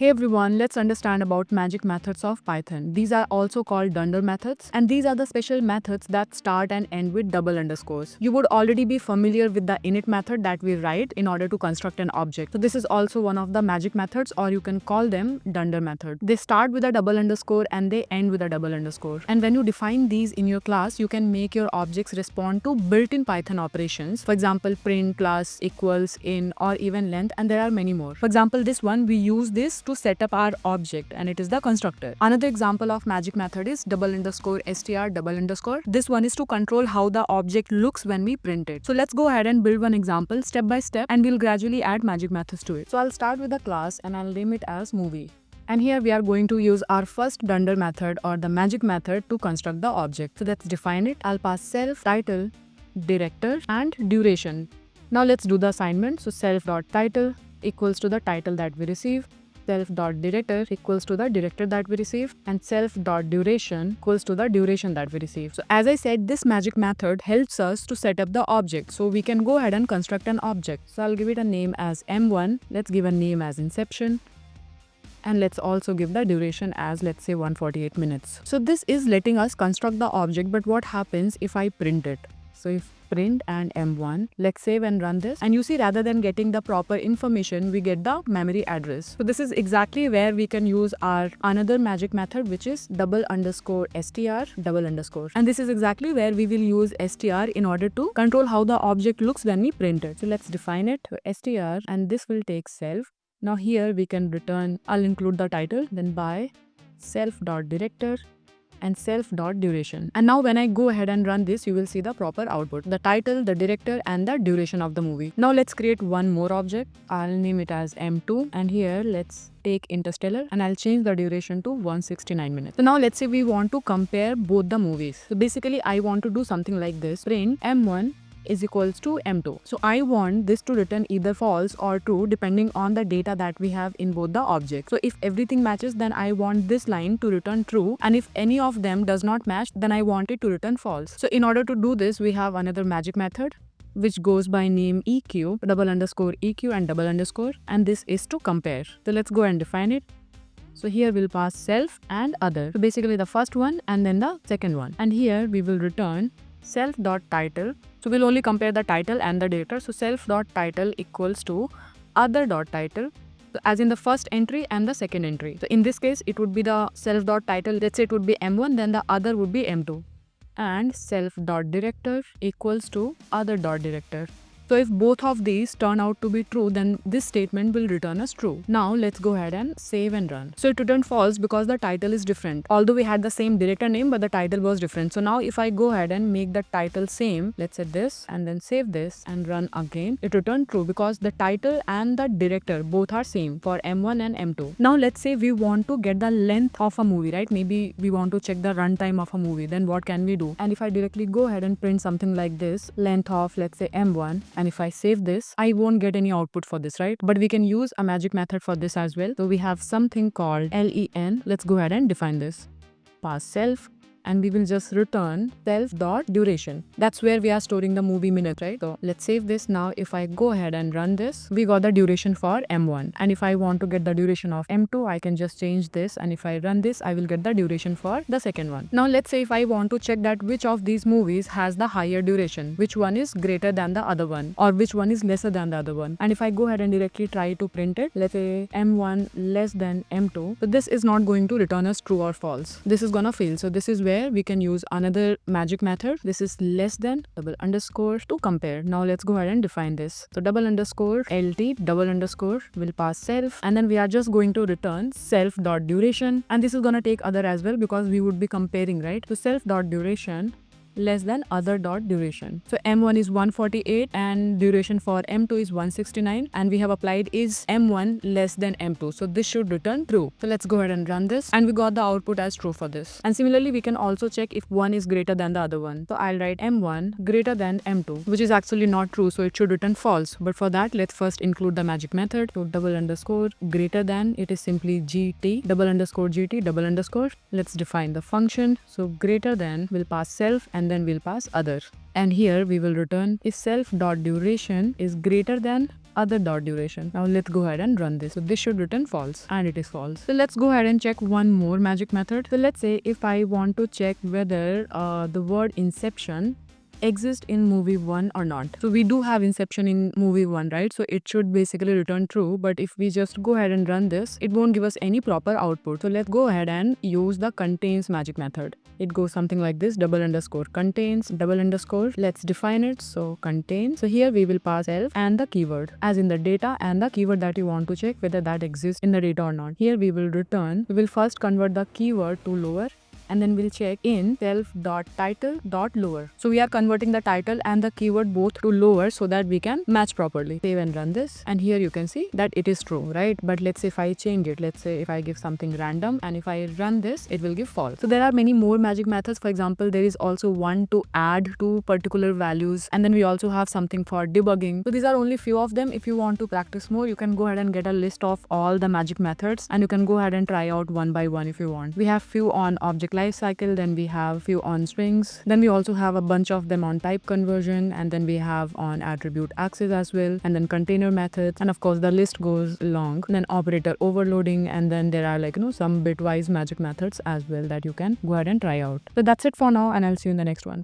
Hey everyone, let's understand about magic methods of Python. These are also called dunder methods, and these are the special methods that start and end with double underscores. You would already be familiar with the init method that we write in order to construct an object. So this is also one of the magic methods, or you can call them dunder method. They start with a double underscore and they end with a double underscore. And when you define these in your class, you can make your objects respond to built-in Python operations. For example, print, class, equals, in, or even length, and there are many more. For example, this one, we use this to set up our object, and it is the constructor. Another example of magic method is double underscore str double underscore. This one is to control how the object looks when we print it. So let's go ahead and build one example step by step, and we'll gradually add magic methods to it. So I'll start with a class and I'll name it as movie. And here we are going to use our first dunder method, or the magic method, to construct the object. So let's define it. I'll pass self, title, director, and duration. Now let's do the assignment. So self.title equals to the title that we receive, self.director equals to the director that we receive, and self.duration equals to the duration that we receive. So as I said, this magic method helps us to set up the object. So we can go ahead and construct an object. So I'll give it a name as M1. Let's give a name as inception. And let's also give the duration as, let's say, 148 minutes. So this is letting us construct the object, but what happens if I print it? So if print and M1, let's save and run this, and you see, rather than getting the proper information, we get the memory address. So this is exactly where we can use our another magic method, which is double underscore str double underscore. And this is exactly where we will use str in order to control how the object looks when we print it. So let's define it. So str, and this will take self. Now here we can return, I'll include the title, then by self.director and self.duration. And now when I go ahead and run this, you will see the proper output, the title, the director, and the duration of the movie. Now let's create one more object. I'll name it as M2, and here let's take Interstellar, and I'll change the duration to 169 minutes. So now let's say we want to compare both the movies. So basically I want to do something like this. Print M1 is equals to M2. So I want this to return either false or true depending on the data that we have in both the objects. So if everything matches, then I want this line to return true, and if any of them does not match, then I want it to return false. So in order to do this, we have another magic method which goes by name EQ, double underscore EQ and double underscore, and this is to compare. So let's go and define it. So here we'll pass self and other. So basically the first one and then the second one. And here we will return self.title. So we'll only compare the title and the data. So self.title equals to other.title. So as in the first entry and the second entry. So in this case, it would be the self.title. Let's say it would be M1, then the other would be M2. And self.director equals to other.director. So if both of these turn out to be true, then this statement will return us true. Now let's go ahead and save and run. So it returned false because the title is different. Although we had the same director name, but the title was different. So now if I go ahead and make the title same, let's set this and then save this and run again, it returned true because the title and the director both are same for M1 and M2. Now let's say we want to get the length of a movie, right? Maybe we want to check the runtime of a movie. Then what can we do? And if I directly go ahead and print something like this, length of, let's say, M1, and if I save this, I won't get any output for this, right? But we can use a magic method for this as well. So we have something called len. Let's go ahead and define this. Pass self, and we will just return self.duration. That's where we are storing the movie minute, right? So let's save this. Now if I go ahead and run this, we got the duration for M1. And if I want to get the duration of M2, I can just change this. And if I run this, I will get the duration for the second one. Now let's say if I want to check that which of these movies has the higher duration, which one is greater than the other one, or which one is lesser than the other one. And if I go ahead and directly try to print it, let's say M1 less than M2, so this is not going to return us true or false. This is gonna fail. So this is where we can use another magic method. This is less than double underscore to compare. Now let's go ahead and define this. So double underscore lt double underscore will pass self, and then we are just going to return self.duration, and this is gonna take other as well because we would be comparing, right? So self.duration less than other.duration. So M1 is 148 and duration for M2 is 169, and we have applied is M1 less than M2. So this should return true. So let's go ahead and run this, and we got the output as true for this. And similarly, we can also check if one is greater than the other one. So I'll write M1 greater than M2, which is actually not true, so it should return false. But for that, let's first include the magic method. So double underscore greater than, it is simply GT, double underscore GT double underscore. Let's define the function. So greater than will pass self, and then we'll pass other. And here we will return if self.duration is greater than other dot duration. Now let's go ahead and run this. So this should return false, and it is false. So let's go ahead and check one more magic method. So let's say if I want to check whether the word inception exist in movie 1 or not. So we do have inception in movie 1, right? So it should basically return true, but if we just go ahead and run this, it won't give us any proper output. So let's go ahead and use the contains magic method. It goes something like this: double underscore contains double underscore. Let's define it. So contains. So here we will pass self and the keyword, as in the data and the keyword that you want to check whether that exists in the data or not. Here we will first convert the keyword to lower, and then we'll check in self.title.lower. So we are converting the title and the keyword both to lower so that we can match properly. Save and run this, and here you can see that it is true, right? But let's say if I change it, let's say if I give something random, and if I run this, it will give false. So there are many more magic methods. For example, there is also one to add two particular values, and then we also have something for debugging. So these are only few of them. If you want to practice more, you can go ahead and get a list of all the magic methods, and you can go ahead and try out one by one if you want. We have few on object life cycle, then we have few on strings, then we also have a bunch of them on type conversion, and then we have on attribute access as well, and then container methods, and of course the list goes long. And then operator overloading, and then there are some bitwise magic methods as well that you can go ahead and try out. So that's it for now, and I'll see you in the next one.